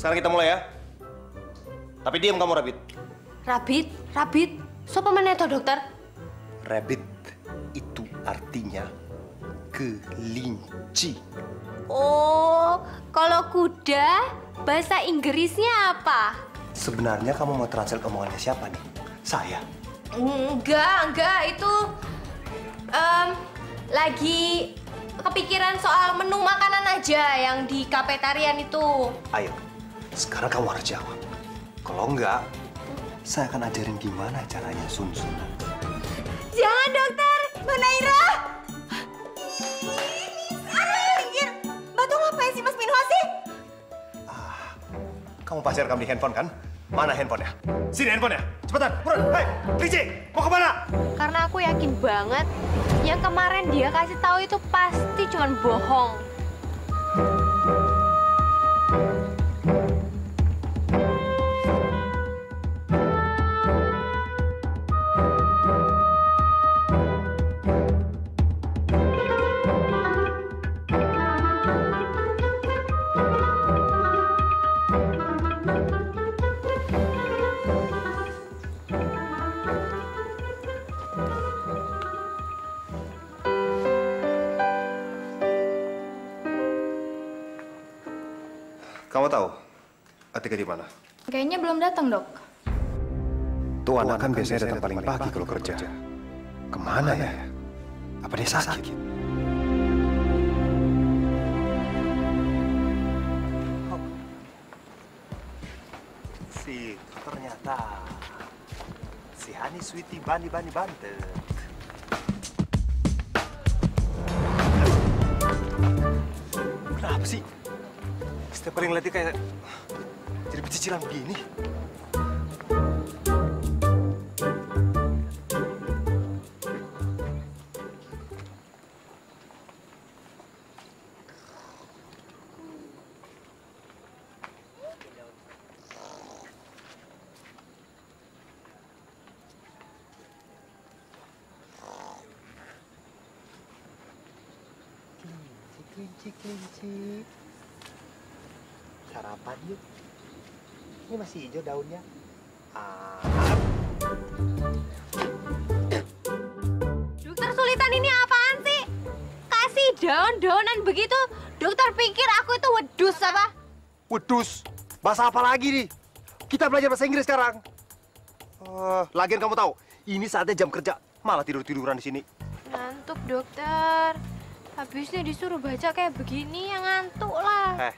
sekarang kita mulai ya. Tapi diam kamu, Rabbit. Rabbit? Sopo meneh to, dokter? Rabbit itu artinya kelinci. Oh, kalau kuda bahasa Inggrisnya apa? Sebenarnya kamu mau translate omongannya siapa nih? Saya? Enggak, itu lagi kepikiran soal menu makanan aja yang di kafetarian itu. Ayo, sekarang kamu harus jawab. Kalau enggak, saya akan ajarin gimana caranya sun-sunan. Jangan, dokter! Mbak Naira! Minggir! Mbak tuh ngapain sih, Mas Minho sih? Kamu pasti rekam di handphone kan? Mana handphonenya? Sini handphonenya! Cepetan, buruan! Hei, Kelinci! Mau kemana? Karena aku yakin banget yang kemarin dia kasih tahu itu pasti cuma bohong. Kamu tahu Atika di mana? Kayaknya belum datang, Dok. Tuh anak kan biasanya datang paling pagi kalau kerja. Kemana ya? Apa dia sakit? Si ternyata si Hani Sweetie Bani Bantet. Kenapa sih? Setiap kali ngeliat dia kayak jadi pecicilan begini. Kelinci. Sarapan yuk. Ini masih hijau daunnya. Dokter Sulitan ini apaan sih? Kasih daun-daunan begitu. Dokter pikir aku itu wedus apa? Wedus? Bahasa apa lagi nih? Kita belajar bahasa Inggris sekarang. Lagian kamu tahu, ini saatnya jam kerja. Malah tidur-tiduran di sini. Ngantuk, dokter. Habisnya disuruh baca kayak begini, yang ngantuk lah.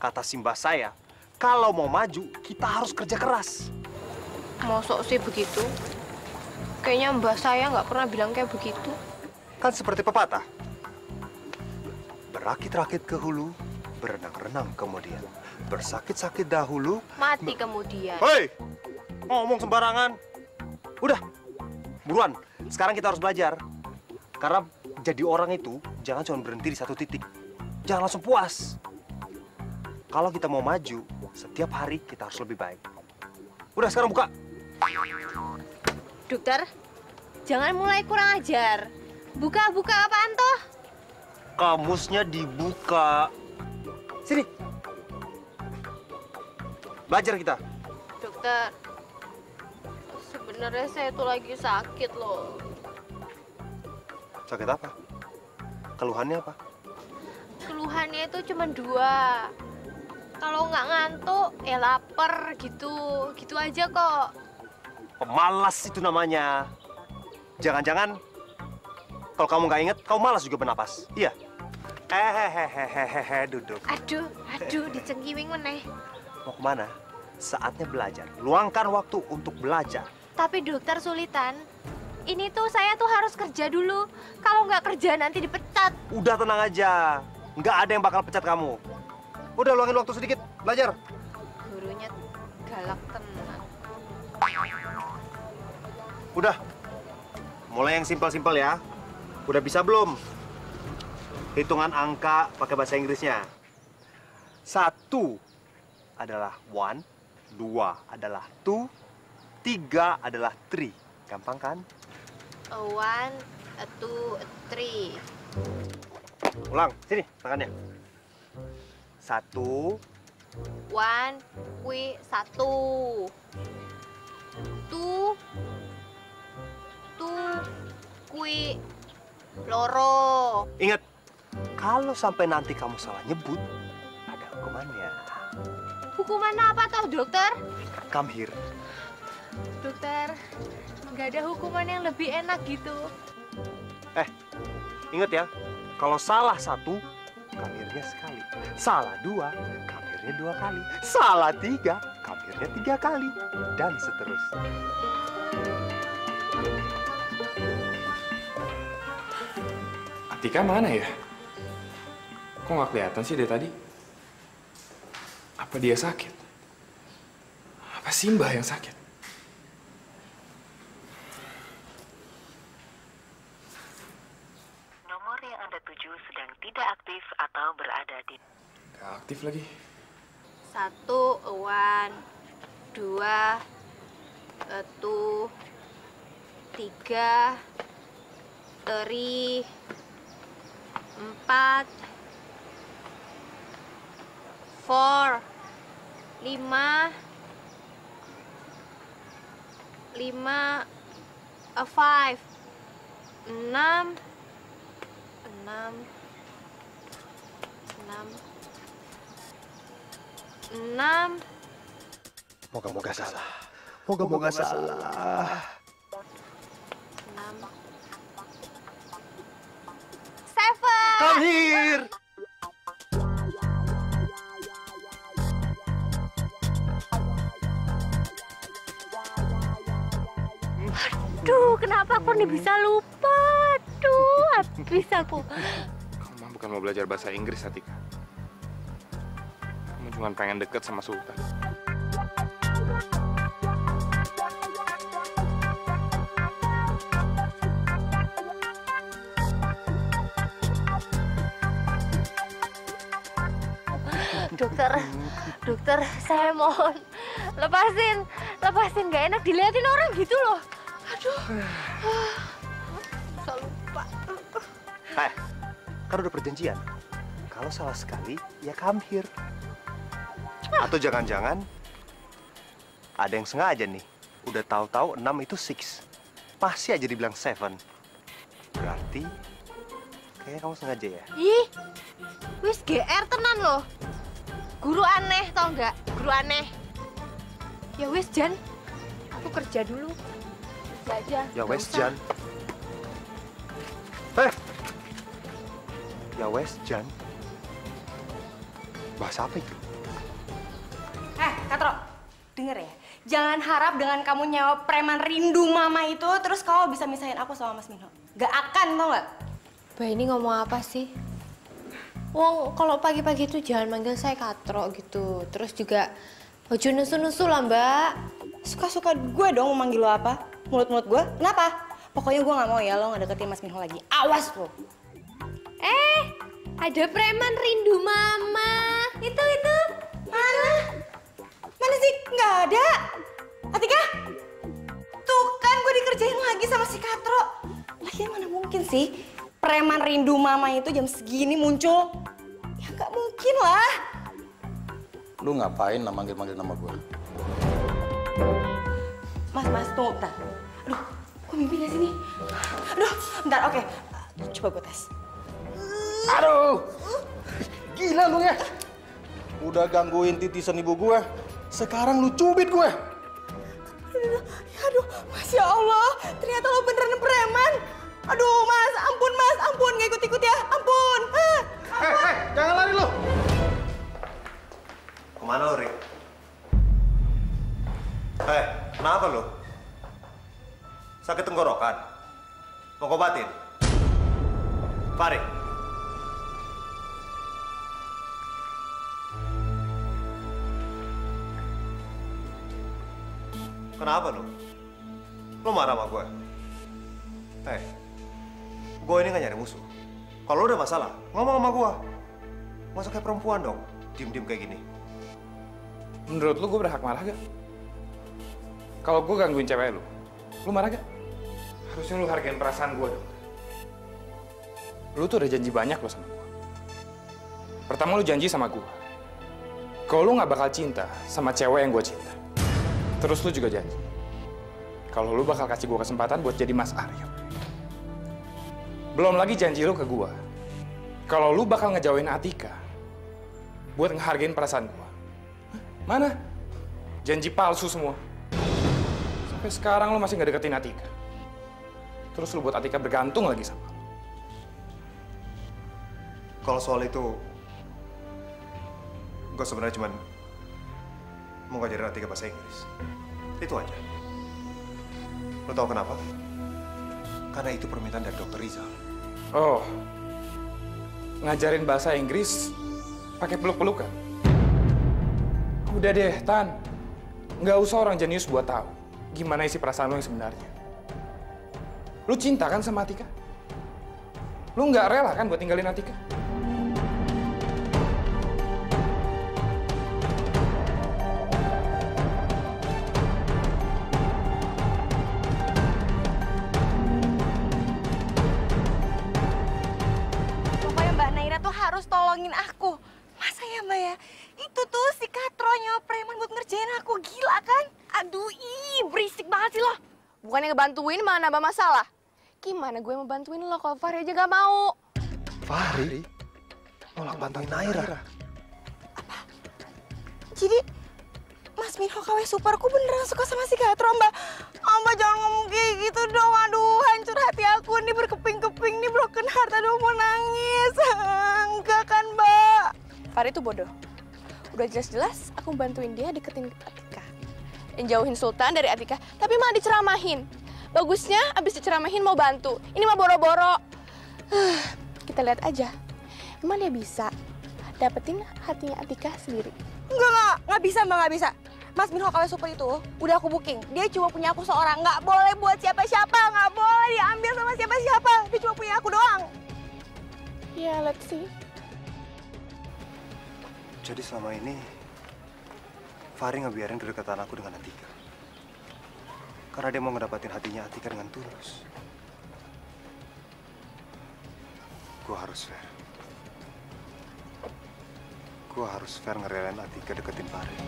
Kata Simbah saya, kalau mau maju, kita harus kerja keras. Mosok sih begitu? Kayaknya mbah saya nggak pernah bilang kayak begitu. Kan seperti pepatah. Berakit-rakit ke hulu, berenang-renang kemudian. Bersakit-sakit dahulu, mati kemudian. Hei! Ngomong sembarangan. Udah, buruan. Sekarang kita harus belajar. Karena jadi orang itu, jangan cuma berhenti di satu titik. Jangan langsung puas. Kalau kita mau maju, setiap hari kita harus lebih baik. Udah, sekarang buka. Dokter, jangan mulai kurang ajar. Buka apaan toh? Kamusnya dibuka. Sini. Belajar kita. Dokter, sebenarnya saya tuh lagi sakit loh. Sakit apa? Keluhannya apa? Keluhannya itu cuma 2. Kalau nggak ngantuk, ya lapar gitu. Gitu aja kok. Pemalas itu namanya. Jangan-jangan kalau kamu nggak inget, kamu malas juga bernapas. Iya. Duduk. Aduh, dicengkiwing meneh. Mau kemana? Saatnya belajar. Luangkan waktu untuk belajar. Tapi dokter Sulitan, ini tuh saya tuh harus kerja dulu. Kalau nggak kerja nanti dipecat. Udah tenang aja. Nggak ada yang bakal pecat kamu. Udah luangin waktu sedikit, belajar. Gurunya galak tenang. Udah. Mulai yang simpel-simpel ya. Udah bisa belum? Hitungan angka pakai bahasa Inggrisnya. 1 adalah 1, 2 adalah 2, 3 adalah 3. Gampang kan? 1, 2, 3. Ulang, sini tangannya. 1, One, kui satu. Two, kui loro. Ingat, kalau sampai nanti kamu salah nyebut, ada hukumannya. Hukuman apa toh, dokter? Come here. Dokter, nggak ada hukuman yang lebih enak gitu. Ingat ya, kalau salah satu, kamirnya sekali. Salah dua, kamirnya 2 kali. Salah 3, kamirnya 3 kali. Dan seterusnya. Atika mana ya? Kok nggak kelihatan sih dari tadi? Apa dia sakit? Apa Simba yang sakit? Nomor yang Anda tuju sedang tidak aktif atau berada di... Nggak aktif lagi. 1, one. 2, 3, 4, 4, 5, 5, 6, 6. Moga-moga salah. Moga-moga salah. 6. 7. Come here. Duh, kenapa aku nih bisa lupa? Duh, habis aku. Kamu mah bukan mau belajar bahasa Inggris, Atika. Kamu cuma pengen deket sama Sultan. Dokter, saya mohon lepasin, nggak enak diliatin orang gitu loh. Aduh, bisa lupa. Kan udah perjanjian. Kalau salah sekali, ya come here. Atau jangan-jangan ada yang sengaja nih. Udah tahu-tahu 6 itu 6. Pasti aja dibilang 7. Berarti kayaknya kamu sengaja ya? Ih, wis GR tenan loh. Guru aneh, tau nggak? Guru aneh. Ya wis, Jan. Aku kerja dulu. Kerja aja. Ya nggak wes, usah. Jan. Ya wes, Jan. Bahasa apa itu? Katro, denger ya. Jangan harap dengan kamu nyawa preman rindu mama itu, terus kamu bisa misahin aku sama Mas Minho. Gak akan, tau gak? Mbak ini ngomong apa sih? Wong kalau pagi-pagi itu jangan manggil saya Katro gitu. Terus juga baju nusu-nusu lah, Mbak. Suka-suka gue dong mau manggil lo apa? Mulut-mulut gue? Kenapa? Pokoknya gue gak mau ya lo ngedeketin Mas Minho lagi. Awas lo. Ada preman rindu mama. Itu. Mana? Mana sih? Nggak ada. Atika? Tuh kan gue dikerjain lagi sama si Katro. Lagian mana mungkin sih preman rindu mama itu jam segini muncul? Ya nggak mungkin lah. Lu ngapain manggil-manggil nama gue? Mas, tunggu bentar. Aduh, gue mimpi gak sih nih? Aduh, bentar, oke. Coba gue tes. Aduh! Gila lu ya! Udah gangguin titisan ibu gue, sekarang lu cubit gue! Aduh, Masya Allah, ternyata lo beneran preman. Aduh, Mas, ampun, nggak ikut-ikut ya, ampun. Hei, jangan lari lu! Kemana lo, Rik? Kenapa lo? Sakit tenggorokan? Mau ngobatin? Farid. Kenapa lo? Lo marah sama gue? Gue ini gak nyari musuh. Kalau lo udah masalah, ngomong sama gue. Nggak usah kayak perempuan dong, diem-diem kayak gini. Menurut lu gue berhak marah gak? Kalau gue gangguin cewek lu marah gak? Harusnya lu hargain perasaan gue dong. Lu tuh udah janji banyak lo sama gue. Pertama lu janji sama gue. kalau lu nggak bakal cinta sama cewek yang gue cinta. Terus lu juga janji, kalau lu bakal kasih gue kesempatan buat jadi Mas Aryo. Belum lagi janji lu ke gue, kalau lu bakal ngejauhin Atika buat ngehargain perasaan gue. Mana? Janji palsu semua. Sampai sekarang lu masih nggak deketin Atika. Terus lu buat Atika bergantung lagi sama lu. Kalau soal itu, gue sebenarnya cuma mau ngajarin Atika bahasa Inggris. Itu aja. Lo tau kenapa? Karena itu permintaan dari Dr. Rizal. Oh, ngajarin bahasa Inggris pakai peluk-pelukan? Udah deh, Tan. Nggak usah orang jenius buat tahu gimana isi perasaan lo yang sebenarnya. Lu cinta kan sama Atika? Lu nggak rela kan buat tinggalin Atika? Pokoknya Mbak Naira tuh harus tolongin aku. Masa ya Mbak ya? Itu tuh si Katro nyawa preman buat ngerjain aku, gila kan? Aduh, berisik banget sih lo. Bukannya ngebantuin malah nambah masalah. Gimana gue mau bantuin lo kalau Fahri aja gak mau? Fahri? Nolak bantuin Naira? Jadi Mas Minho KW Superku beneran suka sama si Katro, Mbak. Mbak jangan ngomong kayak gitu dong. Aduh, hancur hati aku nih, berkeping-keping nih, broken heart. Aduh, mau nangis. Enggak kan, Mbak? Fahri tuh bodoh. Udah jelas-jelas aku bantuin dia deketin Atika. Dan jauhin Sultan dari Atika, tapi malah diceramahin. Bagusnya abis diceramahin mau bantu. Ini mah boro-boro. Kita lihat aja. Emang dia bisa dapetin hatinya Atika sendiri? Nggak bisa Mbak, nggak bisa. Mas Minho KW Super itu udah aku booking. Dia cuma punya aku seorang, nggak boleh buat siapa-siapa, nggak boleh diambil sama siapa-siapa. Dia cuma punya aku doang. Ya, let's see. Jadi selama ini, Fahri ngebiarin kedekatan aku dengan Atika. Karena dia mau ngedapatin hatinya Atika dengan tulus. Gue harus fair. Gue harus fair ngerelain Atika deketin Fahri.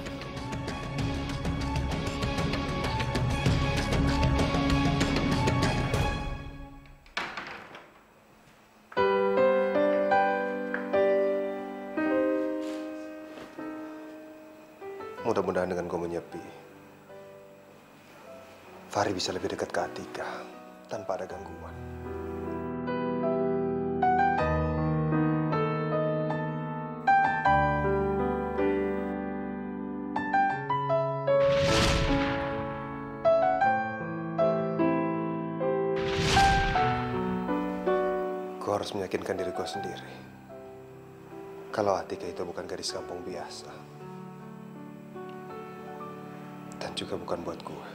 Mudah-mudahan dengan gue menyepi, Fahri bisa lebih dekat ke Atika tanpa ada gangguan. Gue harus meyakinkan diri gue sendiri kalau Atika itu bukan gadis kampung biasa. Dan juga bukan buat gue.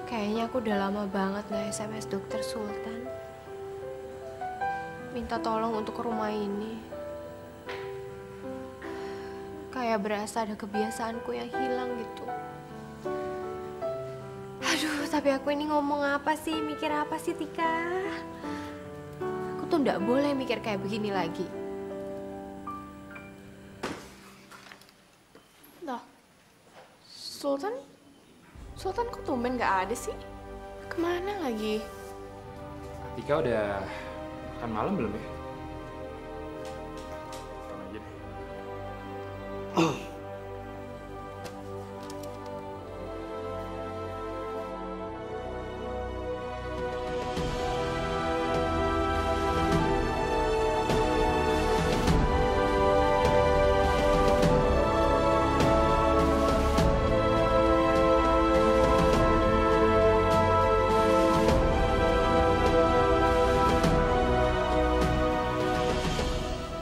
Kayaknya aku udah lama banget nggak SMS Dokter Sultan. Minta tolong untuk ke rumah ini. Kayak berasa ada kebiasaanku yang hilang gitu. Aduh, tapi aku ini ngomong apa sih, mikir apa sih, Tika? Aku tuh nggak boleh mikir kayak begini lagi. Loh, Sultan kok tumben nggak ada sih? Kemana lagi? Atika udah makan malam belum ya? Makan aja deh.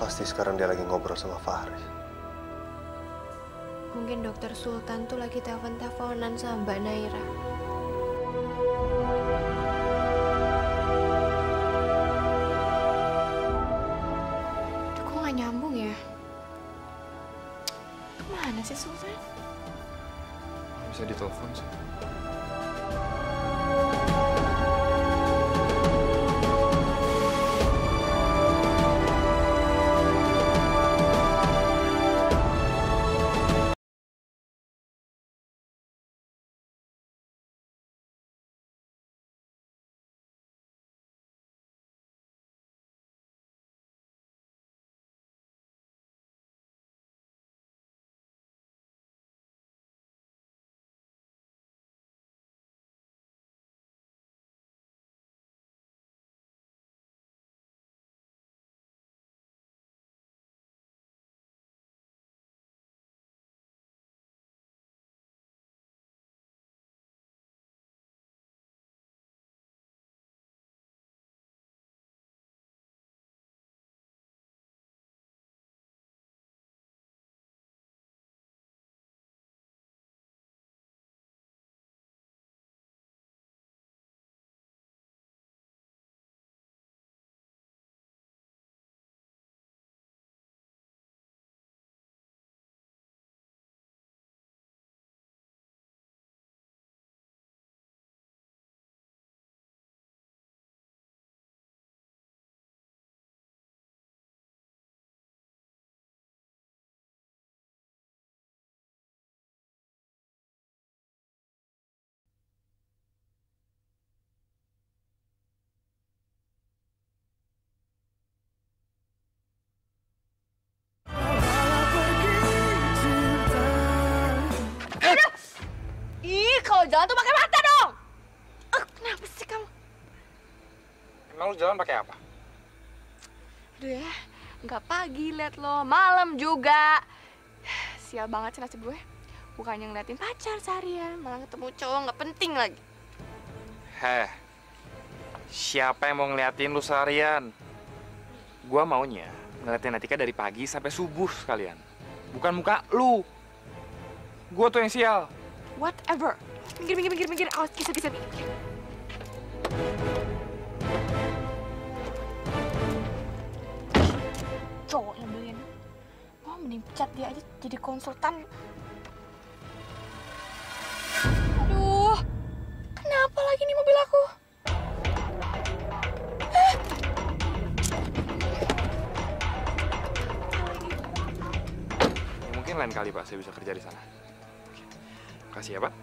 Pasti sekarang dia lagi ngobrol sama Fahri. Mungkin Dokter Sultan tuh lagi telepon-teleponan sama Mbak Naira. Aduh, kok nggak nyambung ya? Kemana sih Sultan? Bisa ditelepon sih. kalau jalan tuh pakai mata dong. Kenapa sih kamu? Emang lu jalan pakai apa? Aduh ya, nggak pagi liat lo, malam juga. Sial banget sih nasib gue. Bukannya ngeliatin pacar seharian, malah ketemu cowok nggak penting lagi. Heh, siapa yang mau ngeliatin lu seharian? Gua maunya ngeliatin Atika dari pagi sampai subuh sekalian. Bukan muka lu. Gua tuh yang sial. Whatever. Minggir. Awas, bisa. Cowok yang beliin. Wah, mending pecat dia aja jadi konsultan. Aduh, kenapa lagi nih mobil aku? Ya, mungkin lain kali Pak, saya bisa kerja di sana. Oke. Makasih ya Pak.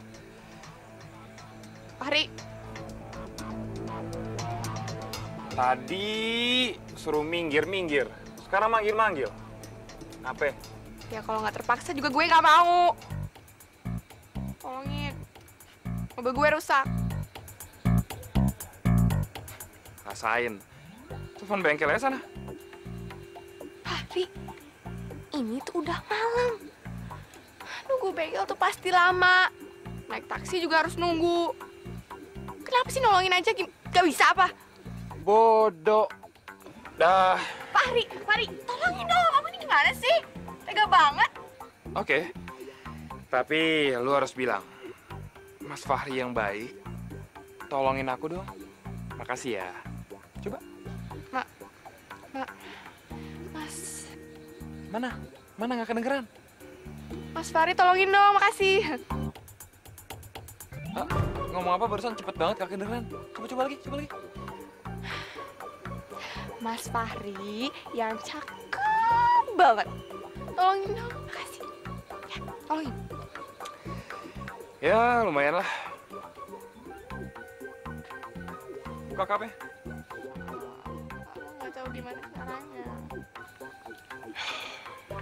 Fahri, Tadi suruh minggir. Sekarang manggil. Apa? ya kalau nggak terpaksa juga gue nggak mau. Tolongin, mobil gue rusak. Rasain. Telepon bengkel aja sana. Fahri, ini tuh udah malam. Nunggu bengkel tuh pasti lama. Naik taksi juga harus nunggu. Kenapa sih nolongin aja? Gak bisa apa? Bodoh. Dah. Fahri, tolongin dong. Kamu ini gimana sih? Tega banget. Oke. Tapi lu harus bilang, Mas Fahri yang baik, tolongin aku dong. Makasih ya. Coba. Mas Mana nggak kedengeran? Mas Fahri tolongin dong, makasih. Ngomong apa barusan cepet banget gak kedengeran. Coba lagi. Mas Fahri yang cakep banget. Tolongin dong, makasih. Ya, tolongin. Ya, lumayan lah. Buka kapnya. Nggak tahu gimana caranya.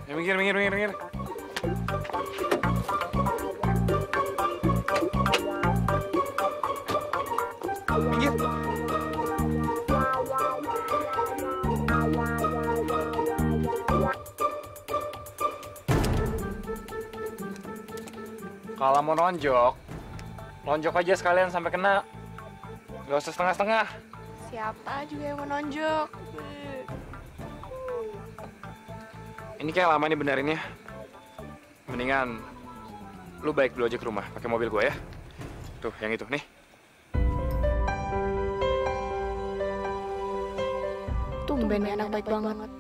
Ya, minggir. Minggir. Kalau mau nonjok aja sekalian sampai kena. Gak usah setengah-setengah. Siapa juga yang mau nonjok? Ini kayak lama nih benerin ya. Mendingan lu balik dulu aja ke rumah pakai mobil gue ya. Tuh, yang itu nih. Tumben ya anak baik banget.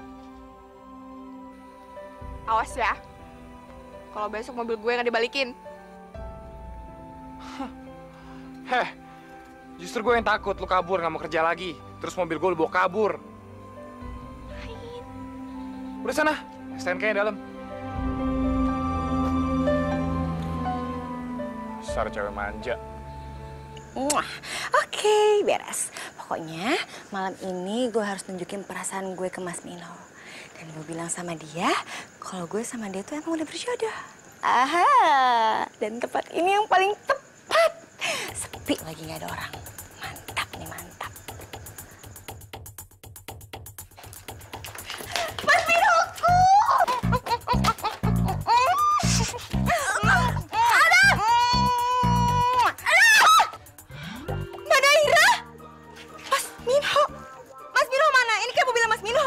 Awas ya. Kalau besok mobil gue nggak dibalikin. Heh, justru gue yang takut lu kabur nggak mau kerja lagi. Terus mobil gue lu bawa kabur. Udah sana, STNK dalam. Dasar cewek manja. Oke, beres. Pokoknya malam ini gue harus nunjukin perasaan gue ke Mas Mino. Dan gue bilang sama dia, kalau gue sama dia tuh emang udah berjodoh. Aha, dan tempat ini yang paling tepat. Sepi lagi gak ada orang. Mantap nih, mantap. Mas Minoku! Mbak Naira! Mas Minho mana? Ini kan mobilnya Mas Minho.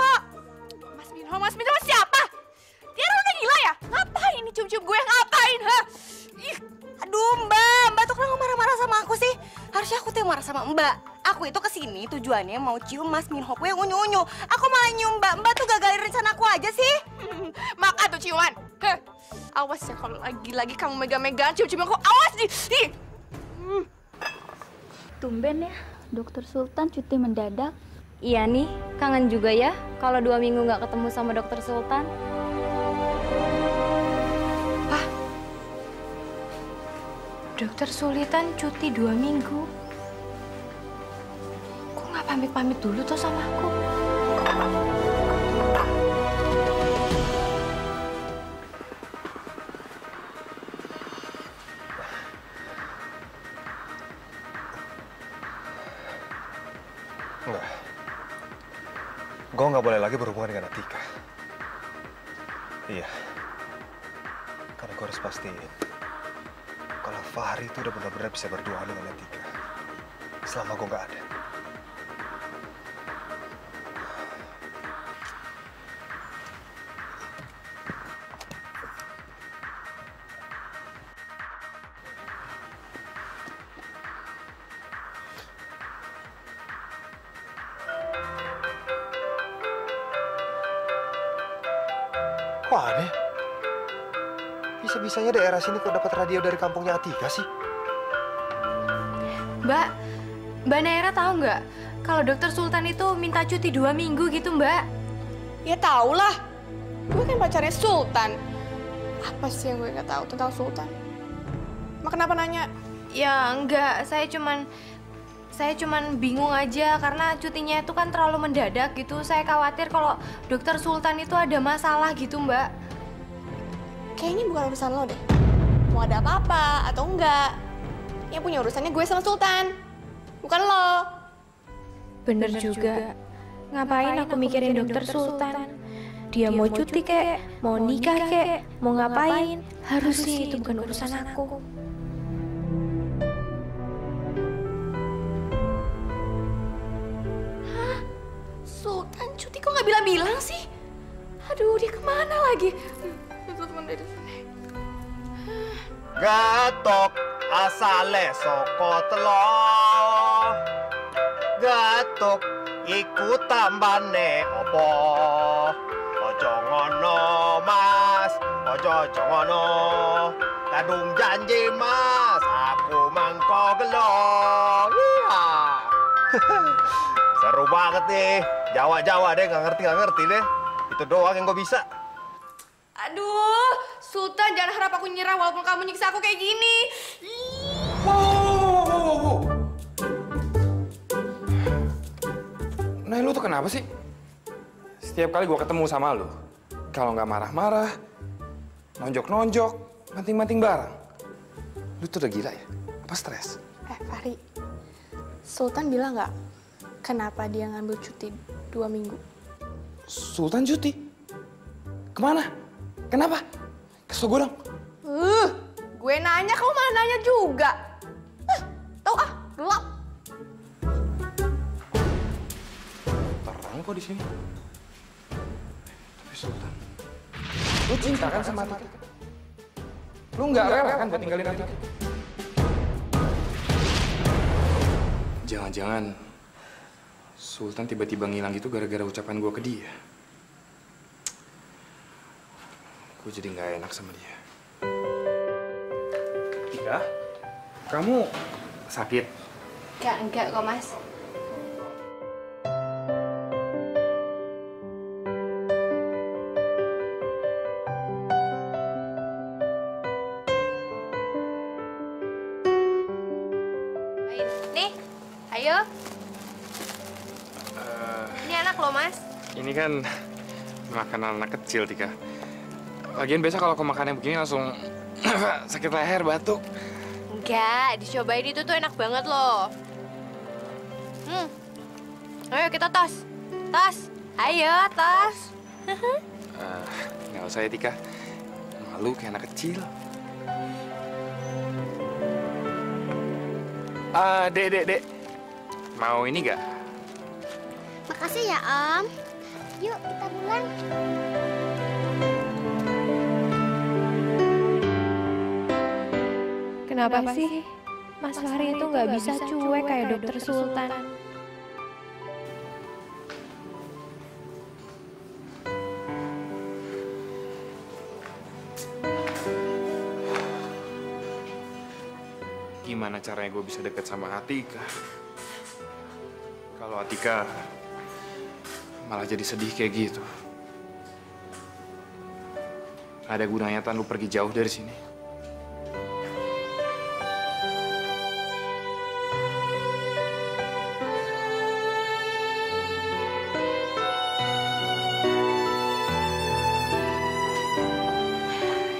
Mas Minho siapa? Dia udah gila ya? Ngapain ini cium-cium gue? Ngapain, ha? Ih, Aduh, Mbak tuh kenapa marah-marah sama aku sih? Harusnya aku tuh yang marah sama Mbak. Aku itu kesini tujuannya mau cium Mas Minho yang unyu-unyu. Aku malah nyium Mbak tuh gagalin rencana aku aja sih. Makan tuh ciuman. Heh. Awas ya kalau lagi-lagi kamu megang-megang cium-cium aku. Awas nih. Ih. Tumben ya, Dokter Sultan cuti mendadak. Iya nih, kangen juga ya kalau 2 minggu nggak ketemu sama Dokter Sultan. Dokter Sultan cuti 2 minggu. Kok nggak pamit-pamit dulu tuh sama aku? Enggak. Gue nggak boleh lagi berhubungan dengan Atika. Iya. Karena gue harus pastiin kalau Fahri itu udah benar-benar bisa berduaan dengan Atika selama gue nggak ada. Kok aneh? Bisa-bisanya daerah sini kok dapat radio dari kampungnya Atika sih? Mbak Naira tahu nggak kalau Dokter Sultan itu minta cuti 2 minggu gitu, Mbak? Ya tau lah. Gue kan pacarnya Sultan. Apa sih yang gue nggak tahu tentang Sultan? Mak kenapa nanya? Ya enggak, saya cuman bingung aja karena cutinya itu kan terlalu mendadak gitu. Saya khawatir kalau Dokter Sultan itu ada masalah gitu, Mbak. Kayaknya bukan urusan lo deh. Mau ada apa-apa atau enggak. Yang punya urusannya gue sama Sultan. Bukan lo. Bener juga. Ngapain aku mikirin Dokter Sultan? Dia mau cuti kek, mau nikah kek, mau ngapain? Harusnya itu bukan urusan aku. Sultan cuti kok nggak bilang-bilang sih? Aduh, dia kemana lagi? Telepon dari sini. Gatok asale soko telo. Gatok iku tambane opo? Ojo ngono mas, ojo ngono. Kadung janji mas, aku mangko gelo. Iya. Seru banget nih. Jawa-Jawa deh, nggak ngerti deh. Itu doang yang gue bisa. Aduh, Sultan jangan harap aku nyerah walaupun kamu nyiksa aku kayak gini. Wow. Nah, lu tuh kenapa sih? Setiap kali gua ketemu sama lu, kalau nggak marah-marah, nonjok-nonjok, manting-manting barang. Lu tuh udah gila ya? Apa stres? Fahri, Sultan bilang nggak kenapa dia ngambil cuti 2 minggu? Sultan cuti? Kemana? Kenapa? Kasih gue dong. Gue nanya, kamu malah nanya juga. Tahu gelap. Terang kok di sini. Tapi Sultan, lu cinta kan sama Atika? Lu nggak rela kan buat tinggalin Atika? Jangan-jangan Sultan tiba-tiba ngilang gitu gara-gara ucapan gue ke dia. Gue jadi nggak enak sama dia. Tika, kamu sakit? Enggak kok, Mas. Nih, ayo. Ini anak lo, Mas. Ini kan makanan anak kecil, Tika. Lagian biasa kalau aku makan yang begini langsung sakit leher, batuk. Enggak, dicobain itu tuh enak banget loh. Ayo kita tos. Tos. Ayo, tos. Nggak usah ya, Tika. Malu kayak anak kecil. Dek. Mau ini nggak? Makasih ya, Om. Yuk, kita pulang. Kenapa sih Mas Fahri itu nggak bisa cuek kayak Dokter Sultan? Gimana caranya gue bisa deket sama Atika? Kalau Atika malah jadi sedih kayak gitu. Ada gunanya Tan lu pergi jauh dari sini.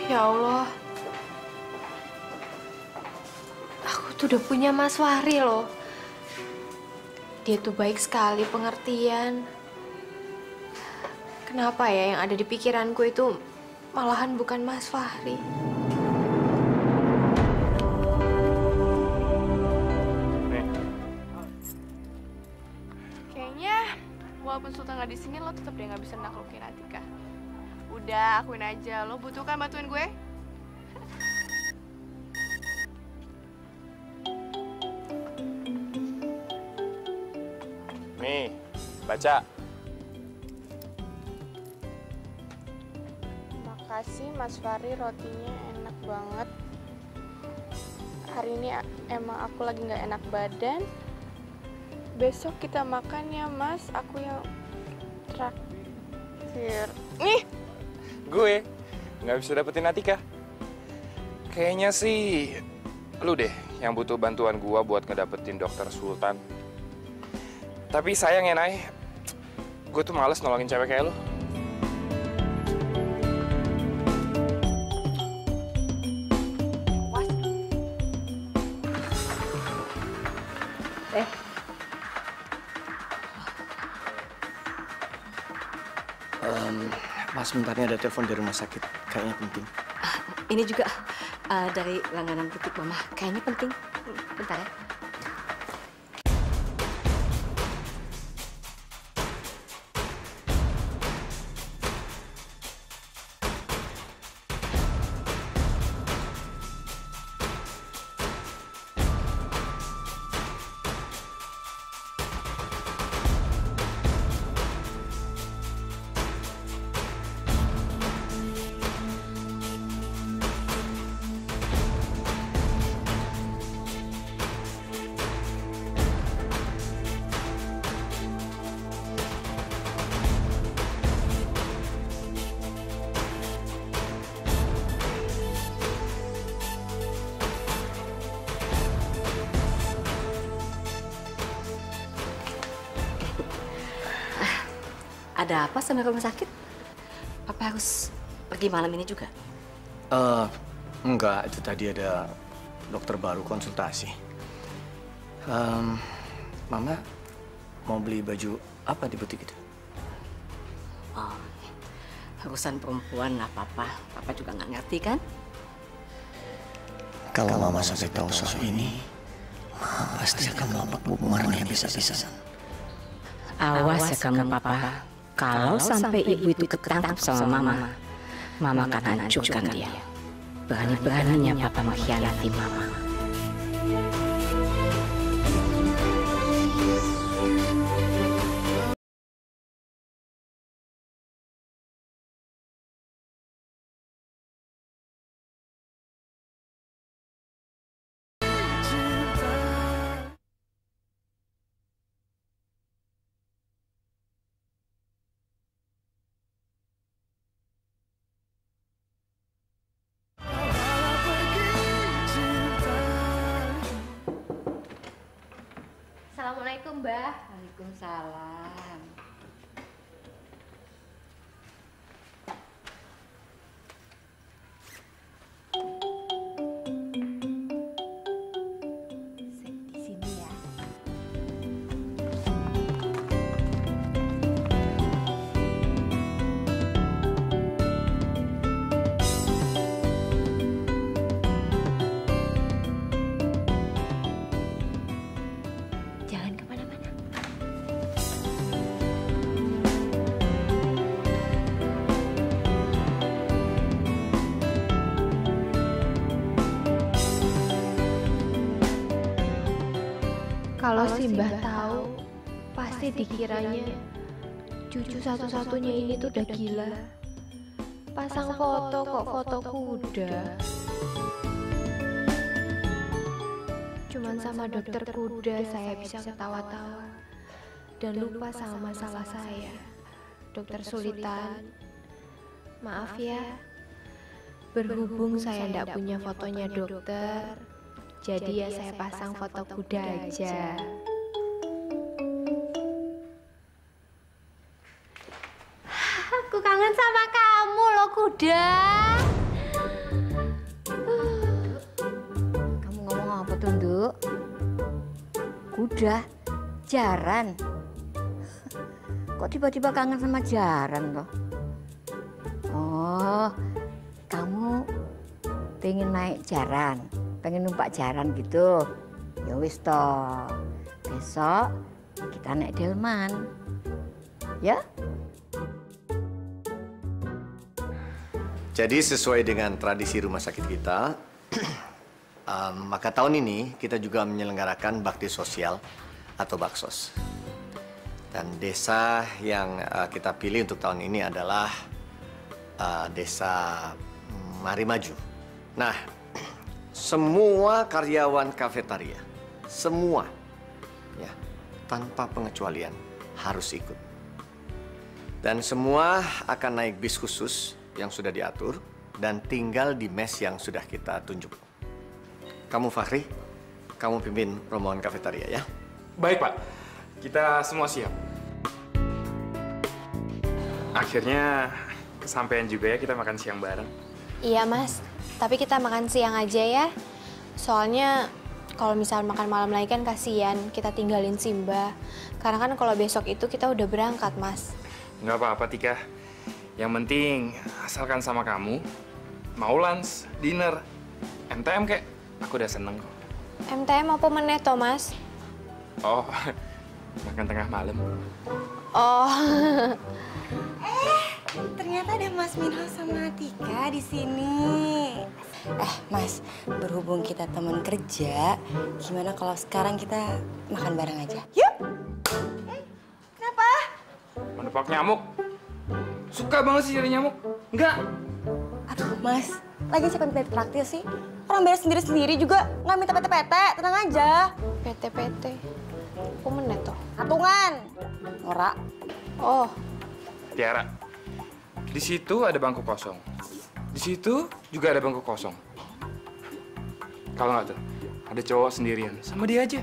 Ya Allah. Aku tuh udah punya Mas Fahri loh. Dia tuh baik sekali, pengertian. Kenapa ya yang ada di pikiranku itu malahan bukan Mas Fahri? Kayaknya walaupun Sultan nggak di sini, lo tetap deh nggak bisa naklukin Atika. Udah, akuin aja. Lo butuh kan bantuin gue? Nih, baca. Makasih Mas Fahri, rotinya enak banget. Hari ini emang aku lagi nggak enak badan. Besok kita makan ya Mas, aku yang traktir. Nih! Gue nggak bisa dapetin Atika. Kayaknya sih lu deh yang butuh bantuan gua buat ngedapetin Dokter Sultan. Tapi sayang ya, Nay. Gue tuh males nolongin cewek kayak lu. Mas, sebentar ada telepon dari rumah sakit. Kayaknya penting. Ini juga dari langganan butik Mama. Kayaknya penting. Bentar ya. Ada apa sama rumah sakit? Papa harus pergi malam ini juga? Enggak, itu tadi ada dokter baru konsultasi. Mama mau beli baju apa di butik itu? Oh, urusan perempuan nggak apa-apa. Papa juga nggak ngerti kan? Kalau Mama sampai tahu soal ini, Mama pasti akan melompat bumerangnya bisa-bisa. Awas ya kamu, Papa. Kalau sampai ibu itu ketangkap sama Mama, Mama akan hancurkan dia. Berani-beraninya Papa mengkhianati Mama. Assalamualaikum, Mbak. Waalaikumsalam. Di sini ya. Jangan kemana-mana. Kalau si Mbah tahu, pasti dikiranya cucu satu-satunya ini tuh udah gila. Pasang foto kok foto kuda. Cuman sama dokter kuda saya bisa ketawa-tawa dan lupa sama masalah saya. Dokter Sultan, maaf ya, berhubung saya ndak punya fotonya dokter, jadi ya saya pasang foto kuda aja. Aku kangen sama kamu loh, kuda. Kamu ngomong apa tuh, Nduk? Kuda? Jaran? Kok tiba-tiba kangen sama Jaran toh? Oh, kamu pengen naik Jaran, pengen numpak Jaran gitu. Ya wis toh, besok kita naik delman, ya? Jadi sesuai dengan tradisi rumah sakit kita, maka tahun ini kita juga menyelenggarakan bakti sosial atau baksos. Dan desa yang kita pilih untuk tahun ini adalah desa Mari Maju. Nah, semua karyawan kafetaria, semua, ya, tanpa pengecualian harus ikut. Dan semua akan naik bis khusus yang sudah diatur dan tinggal di mes yang sudah kita tunjuk. Kamu Fahri, kamu pimpin rombongan kafetaria ya. Baik Pak, kita semua siap. Akhirnya kesampaian juga ya kita makan siang bareng. Iya Mas, tapi kita makan siang aja ya. Soalnya kalau misal makan malam lagi kan kasihan kita tinggalin Simba. Karena kan kalau besok itu kita udah berangkat Mas. Nggak apa-apa Tika. Yang penting asalkan sama kamu, mau lunch, dinner, MTM kek, aku udah seneng kok. MTM apa meneh toh Mas? Oh, makan tengah malam. Oh. Ternyata ada Mas Minho sama Tika di sini. Mas, berhubung kita teman kerja, gimana kalau sekarang kita makan bareng aja? Yuk! Kenapa? Menepak nyamuk. Suka banget sih jadi nyamuk. Enggak. Aduh, Mas. Lagi siapa yang traktir sih? Orang bayar sendiri-sendiri juga. Nggak minta PT-PT, tenang aja. PT-PT. Apa meneh toh? Patungan. Norak. Oh. Tiara, di situ ada bangku kosong. Di situ juga ada bangku kosong. Kalau nggak tuh, ada cowok sendirian. Sama dia aja.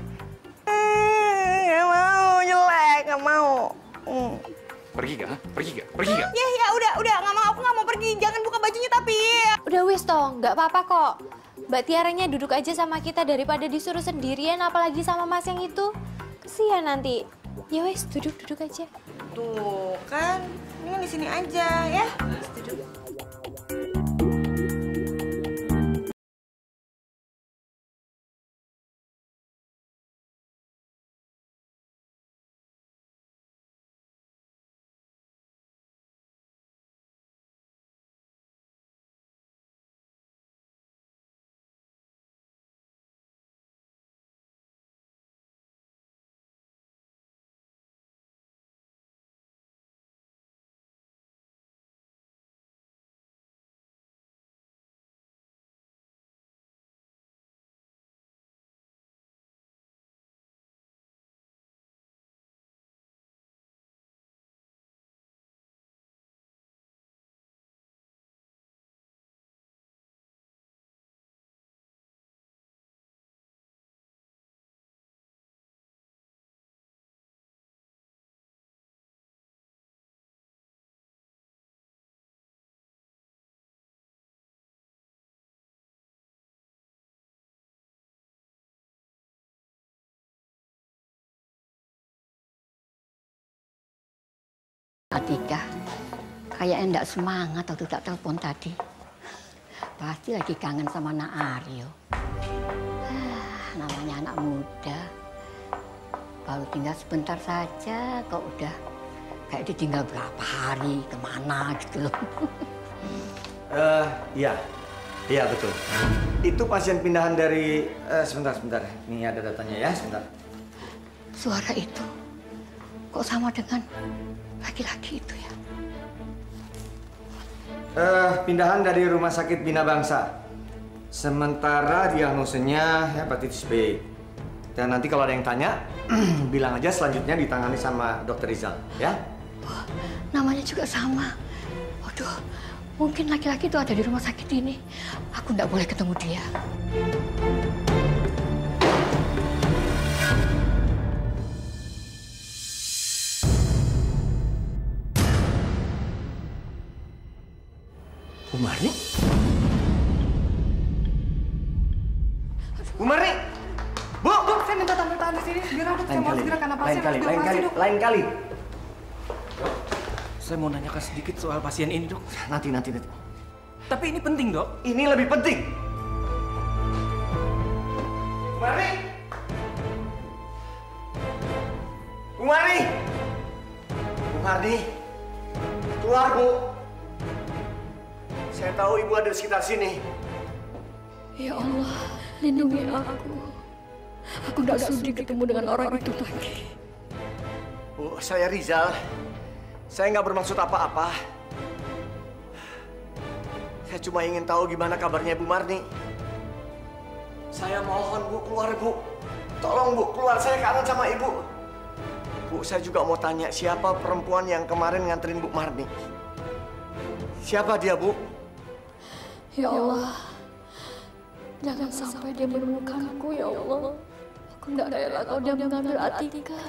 Nggak mau, jelek. Nggak mau. Pergi gak? Pergi gak? Pergi gak? Ya, udah. Nggak mau, aku nggak mau pergi. Jangan buka bajunya tapi. Udah wis toh, nggak apa-apa kok. Mbak Tiaranya duduk aja sama kita daripada disuruh sendirian, apalagi sama Mas yang itu. Kesian nanti. Ya wis, duduk aja. Tuh, kan. Ini di sini aja, ya. Duduk. Atika, kayaknya enggak semangat waktu tak telepon tadi. Pasti lagi kangen sama Nak Aryo. Namanya anak muda. Baru tinggal sebentar saja, kok udah kayak ditinggal berapa hari, kemana gitu loh. Iya betul. Itu pasien pindahan dari, sebentar. Ini ada datanya ya, sebentar. Suara itu kok sama dengan laki-laki itu ya? Pindahan dari Rumah Sakit Bina Bangsa. Sementara diagnosenya hepatitis B. Dan nanti kalau ada yang tanya, bilang aja selanjutnya ditangani sama Dokter Rizal, ya? Oh, namanya juga sama. Waduh, mungkin laki-laki itu ada di rumah sakit ini. Aku nggak boleh ketemu dia. Bu Marni? Bu Marni? Bu, saya minta tanda tahan di sini biar aku saya mau segerakan napasnya. Lain kali. Saya mau nanyakan sedikit soal pasien ini, Dok. Nanti. Tapi ini penting, Dok. Ini lebih penting. Bu Marni! Bu Marni! Bu Marni! Keluar, Bu. Saya tahu Ibu ada di sekitar sini. Ya Allah, lindungi aku. Aku tidak sudi ketemu dengan orang itu lagi. Bu, saya Rizal. Saya nggak bermaksud apa-apa. Saya cuma ingin tahu gimana kabarnya Bu Marni. Saya mohon, Bu, keluar, Bu. Tolong, Bu, keluar. Saya kangen sama Ibu. Bu, saya juga mau tanya, siapa perempuan yang kemarin nganterin Bu Marni? Siapa dia, Bu? Ya Allah, jangan sampai dia menemukanku, ya Allah. Aku tidak rela kalau dia mengambil Atika.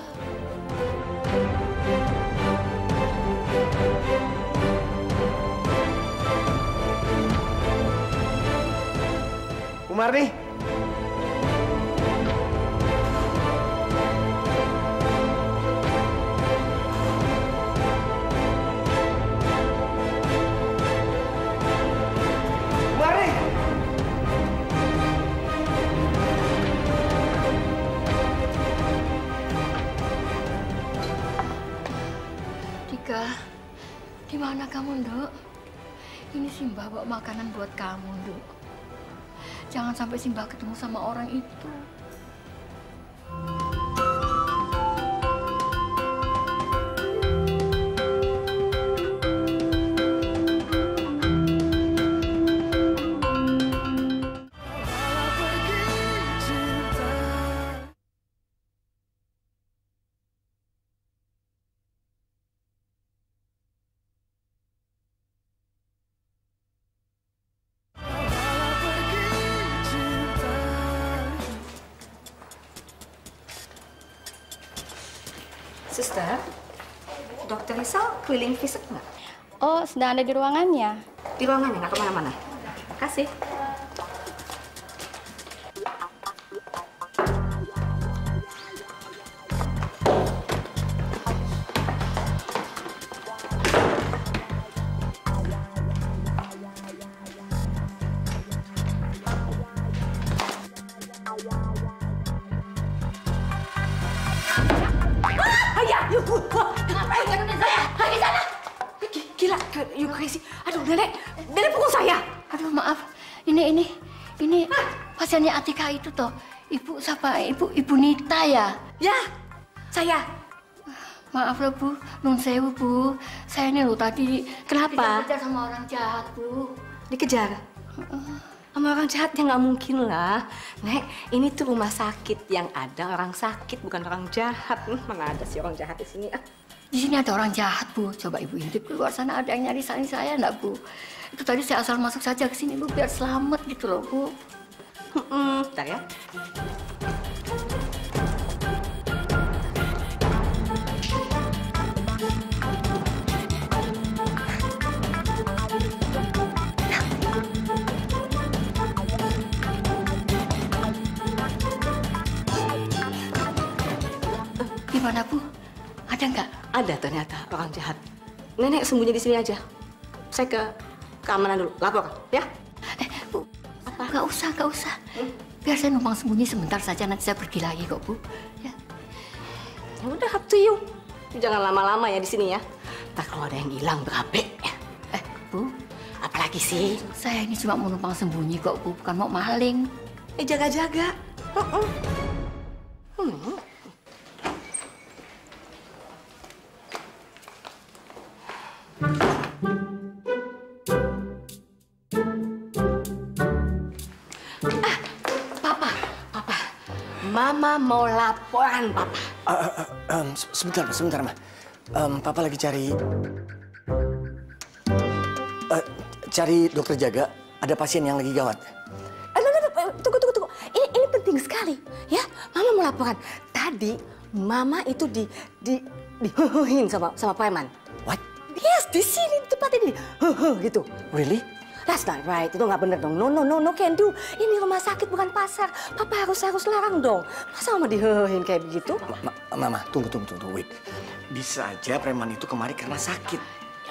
Bu Marni? Di mana kamu, Nduk? Ini Simbah bawa makanan buat kamu, Nduk. Jangan sampai Simbah ketemu sama orang itu. Suster, Dokter Rizal keliling visit nggak? Oh, sedang ada di ruangannya. Di ruangannya, nggak kemana-mana. Kasih. You crazy. Aduh, Nenek pukul saya. Aduh, maaf. Ini pasiennya Atika itu toh. Ibu siapa? Ibu Nita ya? Ya, saya. Maaf loh, Bu. Nun sewu, Bu. Saya ini loh tadi Kenapa? dikejar sama orang jahat, Bu. Dikejar? Sama orang jahat ya nggak mungkin lah. Nek, ini tuh rumah sakit yang ada orang sakit, bukan orang jahat. Mana ada sih orang jahat di sini? Di sini ada orang jahat, Bu. Coba Ibu intip keluar sana, ada yang nyari saya enggak, Bu? Itu tadi saya asal masuk saja ke sini, Bu, biar selamat gitu loh, Bu. Bentar ya. Gimana, Bu? Ada nggak? Ada ternyata orang jahat. Nenek sembunyi di sini aja. Saya ke keamanan dulu, lapor ya. Bu, nggak usah. Biar saya numpang sembunyi sebentar saja, nanti saya pergi lagi kok, Bu. Ya udah, up to you. Jangan lama-lama ya di sini ya. Ntar kalau ada yang hilang berabe. Bu, apalagi sih? Saya ini cuma mau numpang sembunyi kok, Bu, bukan mau maling. Jaga-jaga. Papa. Mama mau laporan, Papa. Sebentar, Ma. Papa lagi cari dokter jaga. Ada pasien yang lagi gawat. Tunggu. Ini penting sekali, ya. Mama mau laporan. Tadi Mama itu dihuhuhin sama preman. What? Yes, di sini, di tempat ini. Gitu. Really? That's not right. Itu nggak bener dong. No, can do. Ini rumah sakit bukan pasar. Papa harus larang dong. Masa mama dihehehin kayak begitu? Mama, tunggu, wait. Bisa aja preman itu kemari karena sakit.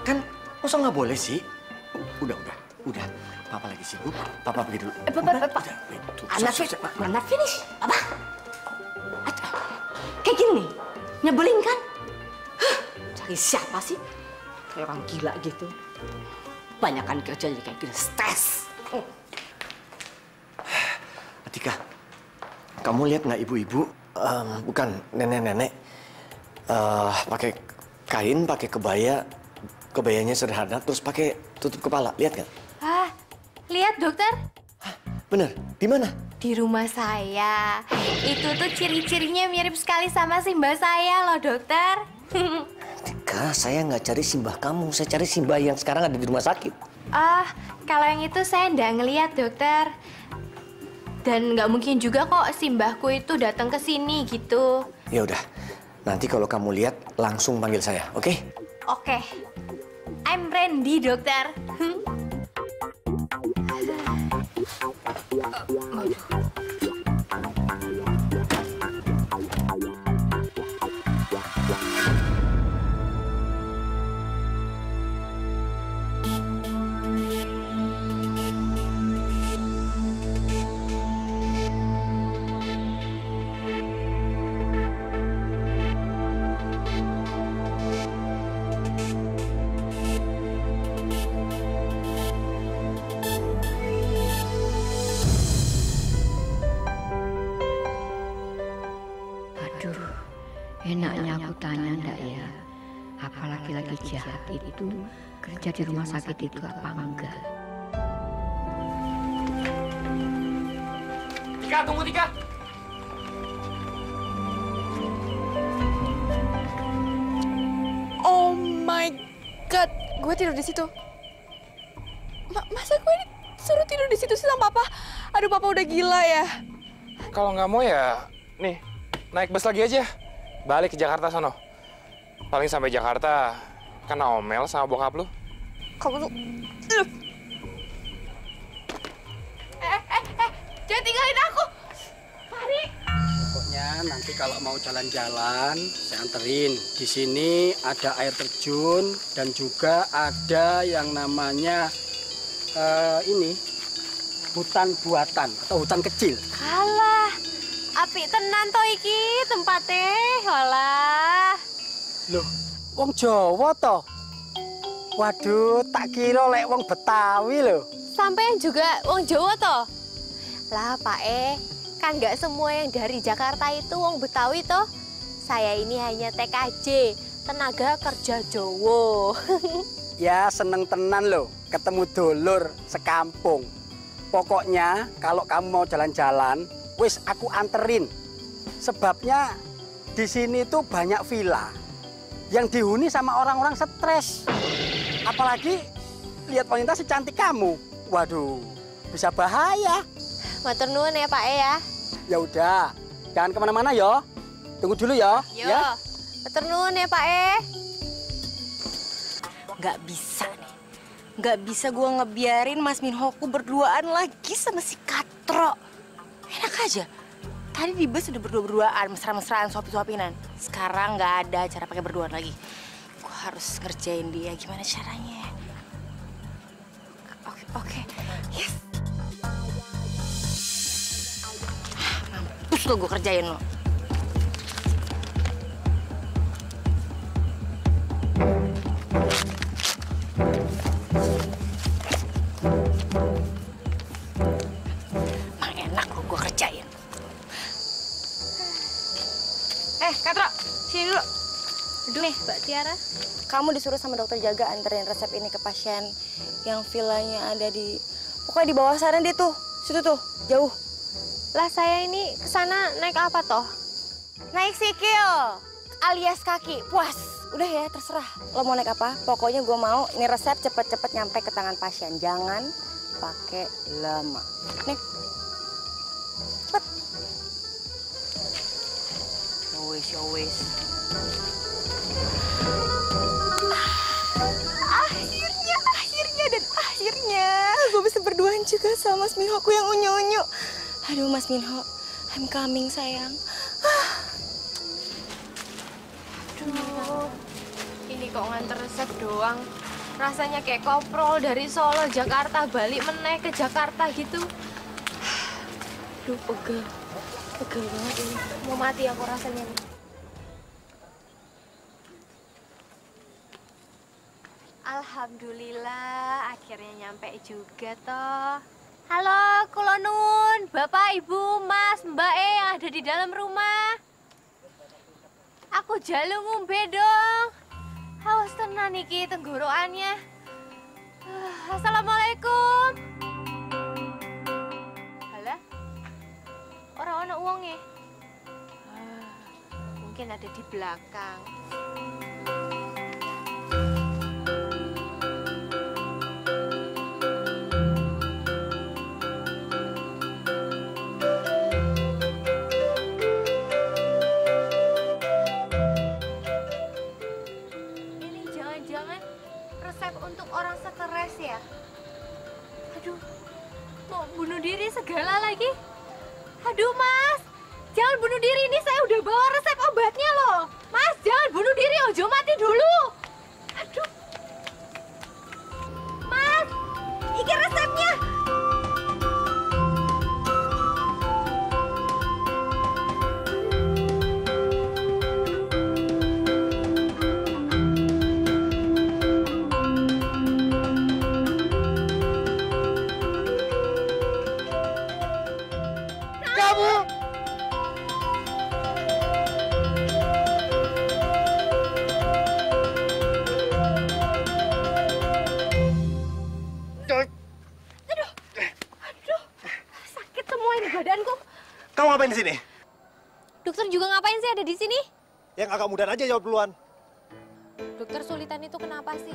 Kan, masa nggak boleh sih? Udah. Papa lagi sibuk. Papa pergi dulu. Papa. Anak finish. Apa? Kayak gini nih. Nyebelin kan? Cari siapa sih? Kayak orang gila gitu. Banyakan kerja jadi kayak gini, stres. Atika, kamu lihat nggak ibu-ibu, bukan nenek-nenek, pakai kain, pakai kebayanya sederhana, terus pakai tutup kepala, lihat nggak? Lihat dokter. Bener, di mana? Di rumah saya. Itu tuh ciri-cirinya mirip sekali sama simbah saya loh dokter. Atika, saya nggak cari simbah kamu, saya cari simbah yang sekarang ada di rumah sakit. Kalau yang itu saya nggak ngeliat dokter. Dan nggak mungkin juga kok simbahku itu datang ke sini gitu. Ya udah, nanti kalau kamu lihat langsung panggil saya, oke? Oke. I'm Randy dokter. Enaknya aku tanya enggak ya, apa laki-laki jahat itu kerja di rumah sakit itu apa enggak? Tika, tunggu Tika. Oh my god, gue tidur di situ. Masa gue disuruh tidur di situ sih sama papa? Aduh, papa udah gila ya. Kalau nggak mau ya, nih, naik bus lagi aja. Balik ke Jakarta sono. Paling sampai Jakarta kena omel sama bokap lu. Kamu tuh... jangan tinggalin aku. Pari. Pokoknya nanti kalau mau jalan-jalan, saya anterin. Di sini ada air terjun dan juga ada yang namanya ini hutan buatan atau hutan kecil. Kalah. Apik tenan to iki tempatnya, walah. Loh, wong Jawa to? Waduh, tak kira lek wong Betawi loh. Sampean juga wong Jawa to? Lah Pak kan nggak semua yang dari Jakarta itu wong Betawi toh. Saya ini hanya TKJ, tenaga kerja Jawa. Ya seneng tenan loh, ketemu dulur sekampung. Pokoknya kalau kamu mau jalan-jalan, wis aku anterin. Sebabnya di sini tuh banyak villa yang dihuni sama orang-orang stres. Apalagi lihat wanita secantik kamu. Waduh, bisa bahaya. Matur nuwun ya Pak ya. Ya udah, jangan kemana-mana yo. Tunggu dulu yo. Yo. Ya. Matur nuwun ya Pak Nggak bisa nih. Nggak bisa gue ngebiarin Mas Minhoku berduaan lagi sama si Katro. Enak aja. Tadi di bus udah berdua-duaan, mesra-mesraan, suapin-suapinan. Sekarang nggak ada cara pakai berduaan lagi. Gue harus ngerjain dia. Gimana caranya? Oke. Yes. Mampus lo gue kerjain lo. Katro, sini dulu. Nih, Mbak Tiara. Kamu disuruh sama dokter jaga anterin resep ini ke pasien yang villanya ada di... Pokoknya di bawah sana dia tuh. Situ tuh, jauh. Lah saya ini kesana naik apa toh? Naik sikil, alias kaki. Puas. Udah ya, terserah. Lo mau naik apa? Pokoknya gue mau ini resep cepet-cepet nyampe ke tangan pasien. Jangan pakai lama. Nih. Cepet. Yowes. Akhirnya juga sama Mas Minhoku yang unyu-unyu. Aduh, Mas Minho, I'm coming, sayang. Aduh, ini kok nganter resep doang. Rasanya kayak koprol dari Solo, Jakarta, balik meneh ke Jakarta gitu. Aduh, pegel. Pegel banget ini. Mau mati aku rasanya nih. Alhamdulillah, akhirnya nyampe juga toh. Halo, kula nuwun, Bapak, Ibu, Mas, Mbak yang ada di dalam rumah. Aku jalu ngombe dong. Haus tenan iki tenggorokannya. Assalamualaikum. Halah, ora ono uangnya. Mungkin ada di belakang. Ya? Aduh, mau bunuh diri segala lagi. Aduh, Mas, jangan bunuh diri, ini saya udah bawa resep obatnya loh. Mas, jangan bunuh diri, ojo mati dulu. Aduh. Mas, iki resepnya. Kamu ngapain di sini? Dokter juga ngapain sih ada di sini? Yang agak mudahan aja jawab duluan. Dokter Sulitan itu kenapa sih?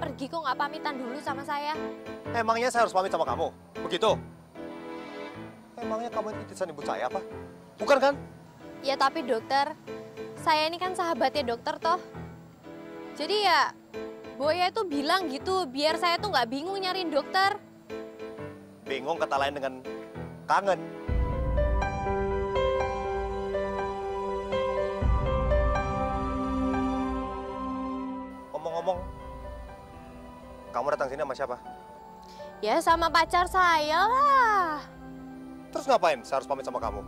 Pergi kok nggak pamitan dulu sama saya? Emangnya saya harus pamit sama kamu? Begitu? Emangnya kamu ini titisan ibu saya apa? Bukan kan? Ya tapi dokter, saya ini kan sahabatnya dokter toh. Jadi ya, Boya itu bilang gitu biar saya tuh nggak bingung nyariin dokter. Bingung kata lain dengan kangen. Ngomong-ngomong, kamu datang sini sama siapa? Ya sama pacar saya lah. Terus ngapain saya harus pamit sama kamu?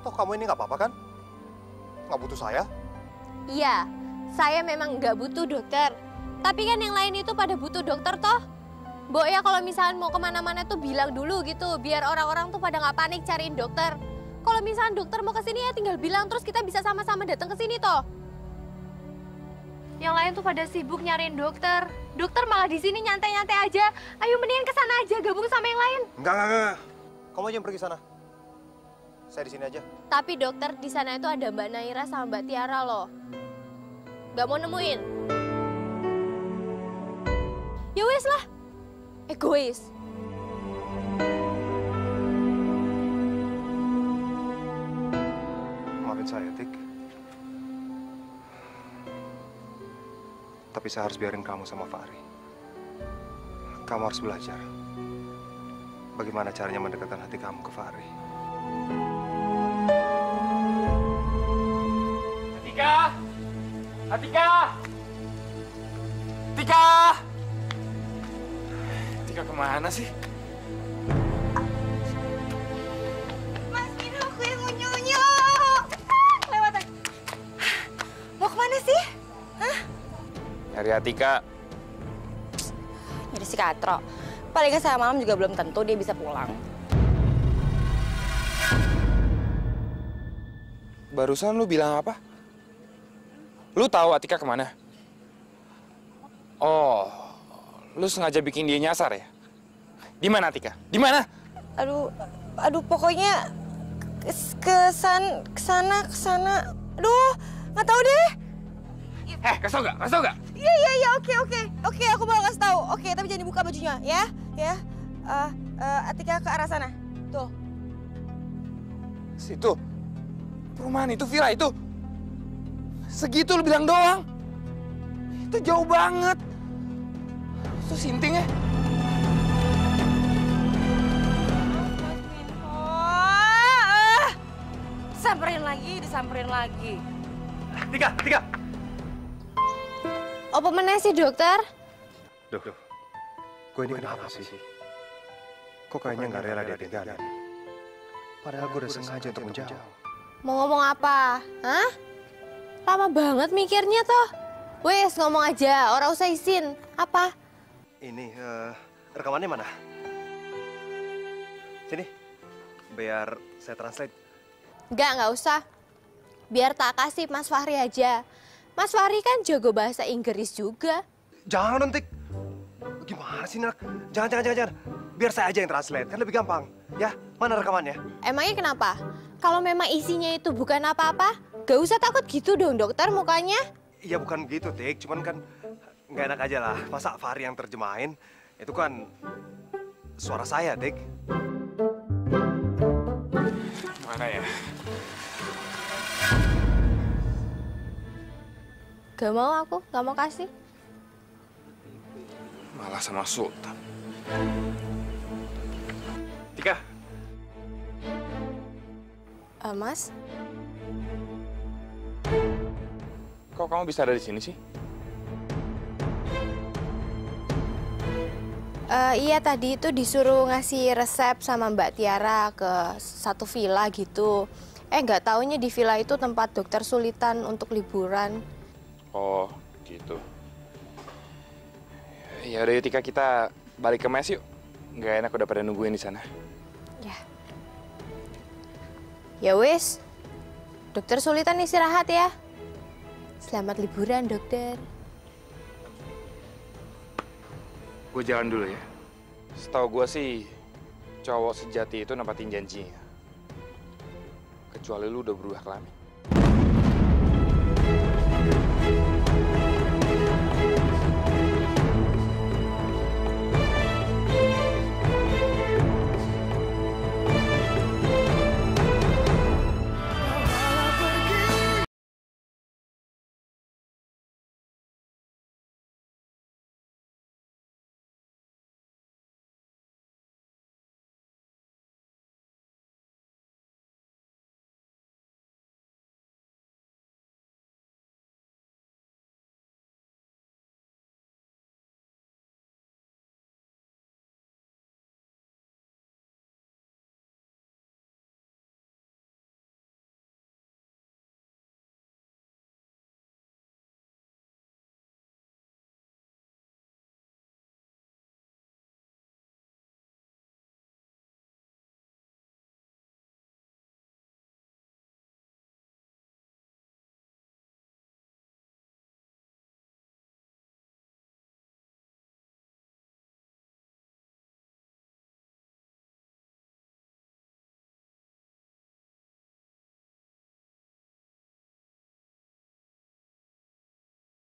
Toh kamu ini nggak apa-apa kan? Nggak butuh saya? Iya, saya memang nggak butuh dokter. Tapi kan yang lain itu pada butuh dokter toh. Mbok ya kalau misalnya mau kemana-mana tuh bilang dulu gitu, biar orang-orang tuh pada nggak panik cariin dokter. Kalau misalnya dokter mau kesini ya tinggal bilang, terus kita bisa sama-sama datang ke sini toh. Yang lain tuh pada sibuk nyariin dokter. Dokter malah di sini nyantai-nyantai aja. Ayo mendingan ke sana aja, gabung sama yang lain. Enggak. Kamu aja yang pergi sana. Saya di sini aja. Tapi dokter di sana itu ada Mbak Naira sama Mbak Tiara loh. Gak mau nemuin? Ya wes lah. Egois. Maafin saya, Tik. Tapi saya harus biarin kamu sama Fahri. Kamu harus belajar bagaimana caranya mendekatkan hati kamu ke Fahri. Atika! Atika! Atika! Atika kemana sih? Mas Minho, aku yang unyu-unyu. Kelewatan. Mau kemana sih? Hah? Nyari Atika. Nyari si Katro. Paling saya malam juga belum tentu dia bisa pulang. Barusan lu bilang apa? Lu tahu Atika kemana? Oh, lu sengaja bikin dia nyasar ya? Di mana Atika? Di mana? Aduh, pokoknya kesana. Aduh, nggak tahu deh. Kasih tau nggak? Iya, oke, aku bakal kasih tahu. Oke, tapi jangan dibuka bajunya, ya. Atika ke arah sana. Tuh. Situ. Perumahan itu, villa itu. Segitu lu bilang doang. Itu jauh banget. Itu sinting ya. disamperin lagi. Tika. Apa meneh sih, dokter? Duh, gue ini kenapa sih? Kok kayaknya nggak rela dia tinggalin? Padahal gue udah sengaja untuk menjauh. Mau ngomong apa? Hah? Lama banget mikirnya toh. Wes, ngomong aja, ora usah izin. Apa? Ini, rekamannya mana? Sini, biar saya translate. Nggak usah. Biar tak kasih Mas Fahri aja. Mas Fahri kan jago bahasa Inggris juga. Jangan, Tik. Gimana sih, Nak? Jangan. Biar saya aja yang translate, kan lebih gampang. Ya, mana rekamannya? Emangnya kenapa? Kalau memang isinya itu bukan apa-apa, gak usah takut gitu dong dokter mukanya. Iya, bukan gitu, Tik. Cuman kan nggak enak aja lah. Masa Fahri yang terjemahin? Itu kan suara saya, Tik. Mana ya? Gak mau aku, gak mau kasih. Malah sama Sultan. Tika. Mas? Kok kamu bisa ada di sini sih? Iya tadi itu disuruh ngasih resep sama Mbak Tiara ke satu villa gitu. Nggak taunya di villa itu tempat dokter Sulitan untuk liburan. Oh, gitu. Ya udah, Tika, kita balik ke mes yuk. Nggak enak udah pada nungguin di sana. Ya wis, dokter Sulitan istirahat ya. Selamat liburan, dokter. Gue jalan dulu ya. Setahu gue sih, cowok sejati itu nempatin janjinya. Kecuali lu udah berubah kelamin.